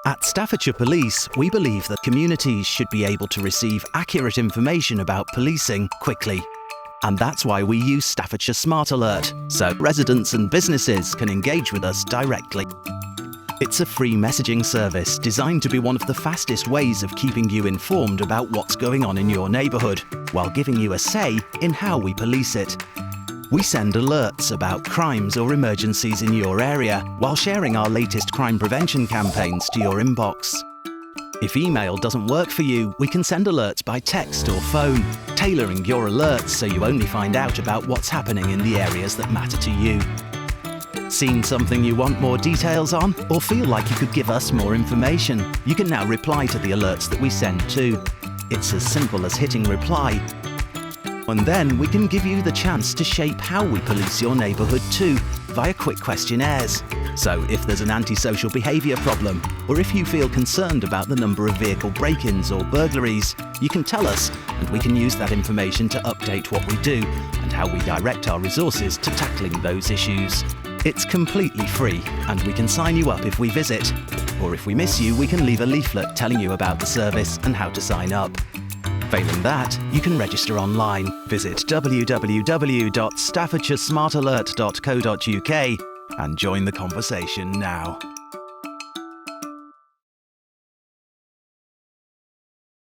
At Staffordshire Police, we believe that communities should be able to receive accurate information about policing quickly. And that's why we use Staffordshire Smart Alert, so residents and businesses can engage with us directly. It's a free messaging service designed to be one of the fastest ways of keeping you informed about what's going on in your neighbourhood, while giving you a say in how we police it. We send alerts about crimes or emergencies in your area, while sharing our latest crime prevention campaigns to your inbox. If email doesn't work for you, we can send alerts by text or phone, tailoring your alerts so you only find out about what's happening in the areas that matter to you. Seen something you want more details on, or feel like you could give us more information? You can now reply to the alerts that we send too. It's as simple as hitting reply. And then we can give you the chance to shape how we police your neighbourhood too, via quick questionnaires. So if there's an antisocial behaviour problem, or if you feel concerned about the number of vehicle break-ins or burglaries, you can tell us, and we can use that information to update what we do and how we direct our resources to tackling those issues. It's completely free, and we can sign you up if we visit. Or if we miss you, we can leave a leaflet telling you about the service and how to sign up. Failing that, you can register online. Visit www.staffordshiresmartalert.co.uk and join the conversation now.